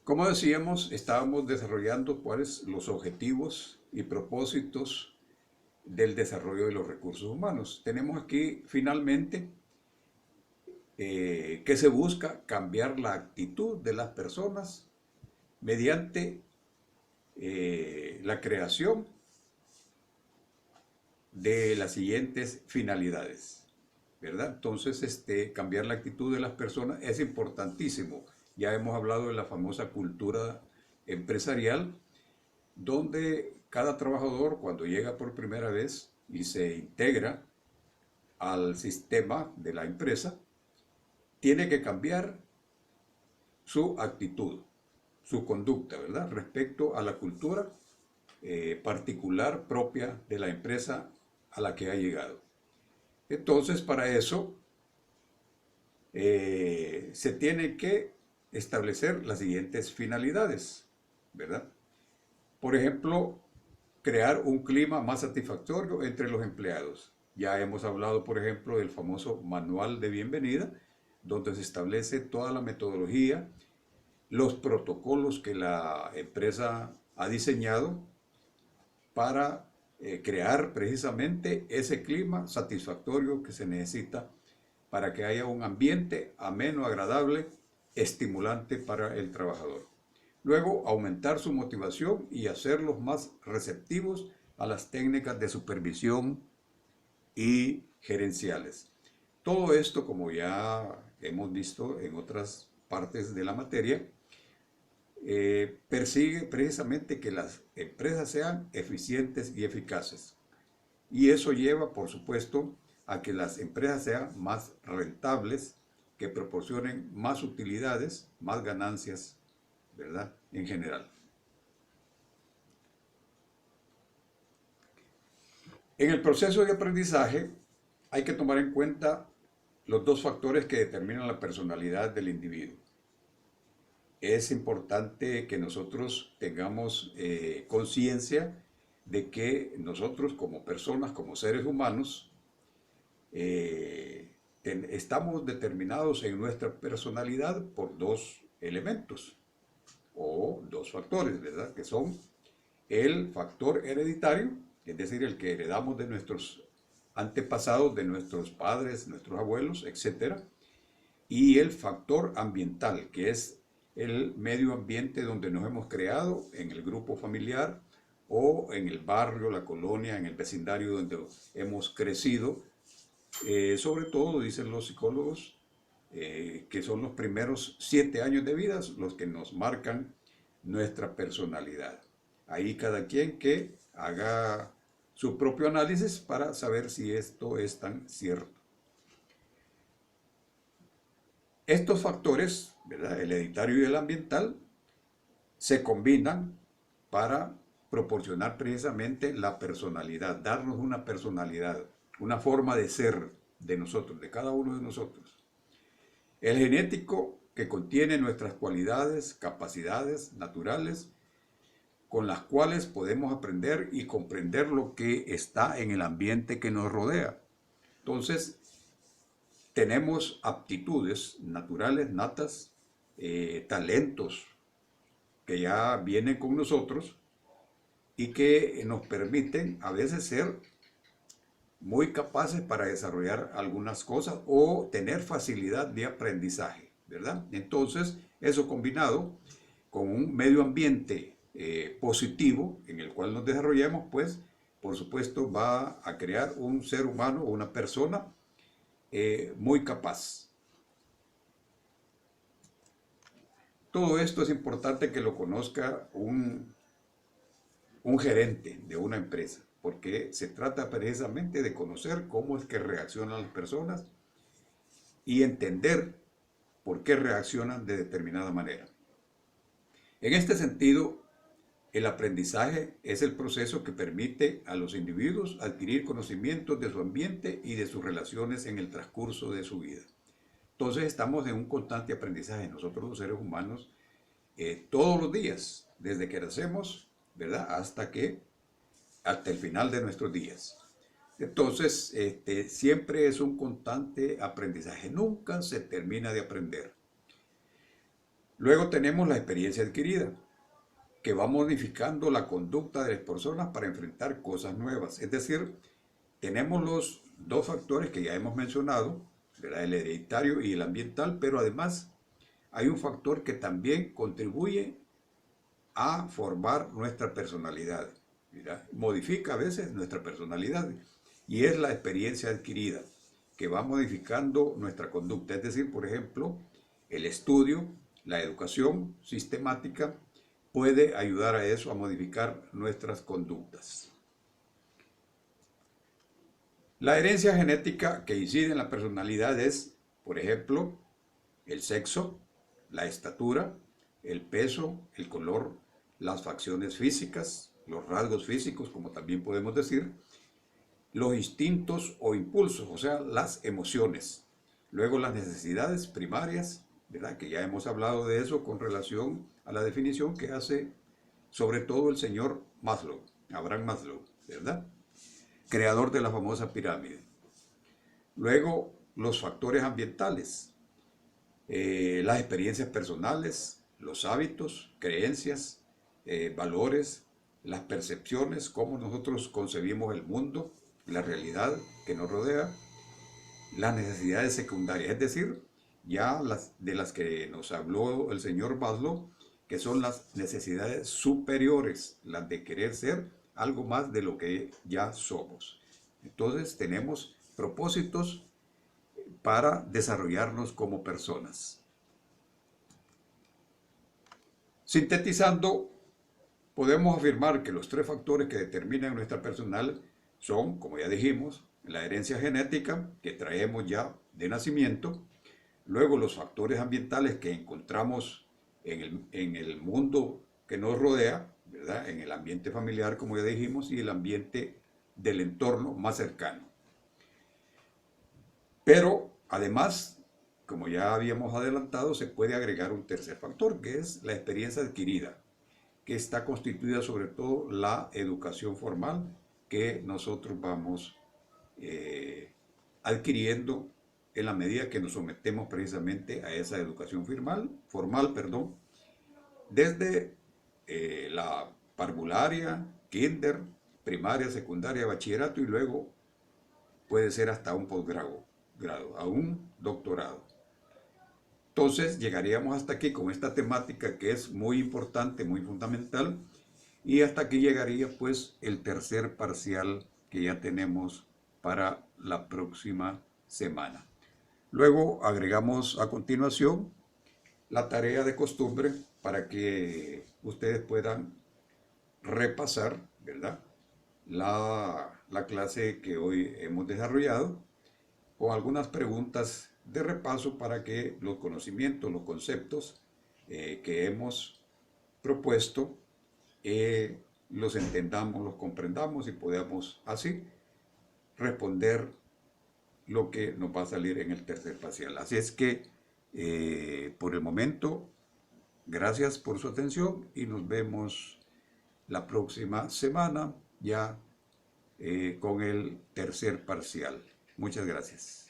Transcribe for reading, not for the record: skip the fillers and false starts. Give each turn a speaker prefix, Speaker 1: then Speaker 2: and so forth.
Speaker 1: Como decíamos, estábamos desarrollando cuáles los objetivos y propósitos del desarrollo de los recursos humanos. Tenemos aquí finalmente que se busca cambiar la actitud de las personas mediante la creación de las siguientes finalidades, ¿verdad? Entonces, cambiar la actitud de las personas es importantísimo. Ya hemos hablado de la famosa cultura empresarial, donde cada trabajador cuando llega por primera vez y se integra al sistema de la empresa, tiene que cambiar su actitud, su conducta, ¿verdad? Respecto a la cultura particular propia de la empresa a la que ha llegado. Entonces, para eso se tiene que establecer las siguientes finalidades, ¿verdad? Por ejemplo, crear un clima más satisfactorio entre los empleados. Ya hemos hablado, por ejemplo, del famoso manual de bienvenida, donde se establece toda la metodología, los protocolos que la empresa ha diseñado para crear precisamente ese clima satisfactorio que se necesita para que haya un ambiente ameno, agradable, estimulante para el trabajador. Luego, aumentar su motivación y hacerlos más receptivos a las técnicas de supervisión y gerenciales. Todo esto, como ya hemos visto en otras partes de la materia, persigue precisamente que las empresas sean eficientes y eficaces. Y eso lleva, por supuesto, a que las empresas sean más rentables, que proporcionen más utilidades, más ganancias, ¿verdad? En general. En el proceso de aprendizaje hay que tomar en cuenta los dos factores que determinan la personalidad del individuo. Es importante que nosotros tengamos conciencia de que nosotros como personas, como seres humanos, estamos determinados en nuestra personalidad por dos elementos o dos factores, ¿verdad? Que son el factor hereditario, es decir, el que heredamos de nuestros antepasados, de nuestros padres, nuestros abuelos, etcétera, y el factor ambiental, que es el medio ambiente donde nos hemos creado, en el grupo familiar o en el barrio, la colonia, en el vecindario donde hemos crecido. Sobre todo, dicen los psicólogos, que son los primeros 7 años de vida los que nos marcan nuestra personalidad. Ahí cada quien que haga su propio análisis para saber si esto es tan cierto. Estos factores, ¿verdad?, el hereditario y el ambiental, se combinan para proporcionar precisamente la personalidad, darnos una personalidad, una forma de ser de nosotros, de cada uno de nosotros. El genético, que contiene nuestras cualidades, capacidades naturales, con las cuales podemos aprender y comprender lo que está en el ambiente que nos rodea. Entonces, tenemos aptitudes naturales, natas, talentos que ya vienen con nosotros y que nos permiten a veces ser muy capaces para desarrollar algunas cosas o tener facilidad de aprendizaje, ¿verdad? Entonces, eso combinado con un medio ambiente positivo en el cual nos desarrollamos, pues, por supuesto, va a crear un ser humano o una persona muy capaz. Todo esto es importante que lo conozca un gerente de una empresa, porque se trata precisamente de conocer cómo es que reaccionan las personas y entender por qué reaccionan de determinada manera. En este sentido, el aprendizaje es el proceso que permite a los individuos adquirir conocimientos de su ambiente y de sus relaciones en el transcurso de su vida. Entonces estamos en un constante aprendizaje nosotros los seres humanos todos los días, desde que nacemos, ¿verdad? Hasta el final de nuestros días. Entonces, siempre es un constante aprendizaje, nunca se termina de aprender. Luego tenemos la experiencia adquirida, que va modificando la conducta de las personas para enfrentar cosas nuevas. Es decir, tenemos los dos factores que ya hemos mencionado, ¿verdad? El hereditario y el ambiental, pero además hay un factor que también contribuye a formar nuestra personalidad, ¿verdad? Modifica a veces nuestra personalidad y es la experiencia adquirida que va modificando nuestra conducta. Es decir, por ejemplo, el estudio, la educación sistemática puede ayudar a eso, a modificar nuestras conductas. La herencia genética que incide en la personalidad es, por ejemplo, el sexo, la estatura, el peso, el color, las facciones físicas, los rasgos físicos, como también podemos decir, los instintos o impulsos, o sea, las emociones. Luego las necesidades primarias, ¿verdad? Que ya hemos hablado de eso con relación a la definición que hace sobre todo el señor Maslow, Abraham Maslow, ¿verdad? Creador de la famosa pirámide. Luego los factores ambientales, las experiencias personales, los hábitos, creencias, valores, las percepciones, cómo nosotros concebimos el mundo, la realidad que nos rodea, las necesidades secundarias, es decir, ya de las que nos habló el señor Maslow, que son las necesidades superiores, las de querer ser algo más de lo que ya somos. Entonces tenemos propósitos para desarrollarnos como personas. Sintetizando, podemos afirmar que los tres factores que determinan nuestra personal son, como ya dijimos, la herencia genética que traemos ya de nacimiento, luego los factores ambientales que encontramos en el mundo que nos rodea, ¿verdad? En el ambiente familiar, como ya dijimos, y el ambiente del entorno más cercano. Pero además, como ya habíamos adelantado, se puede agregar un tercer factor, que es la experiencia adquirida, que está constituida sobre todo la educación formal que nosotros vamos adquiriendo en la medida que nos sometemos precisamente a esa educación formal, desde la parvularia, kinder, primaria, secundaria, bachillerato y luego puede ser hasta un posgrado, a un doctorado. Entonces llegaríamos hasta aquí con esta temática que es muy importante, muy fundamental, y hasta aquí llegaría pues el tercer parcial que ya tenemos para la próxima semana. Luego agregamos a continuación la tarea de costumbre para que ustedes puedan repasar, ¿verdad? La clase que hoy hemos desarrollado con algunas preguntas de repaso para que los conocimientos, los conceptos que hemos propuesto, los entendamos, los comprendamos y podamos así responder lo que nos va a salir en el tercer parcial. Así es que por el momento, gracias por su atención y nos vemos la próxima semana ya con el tercer parcial. Muchas gracias.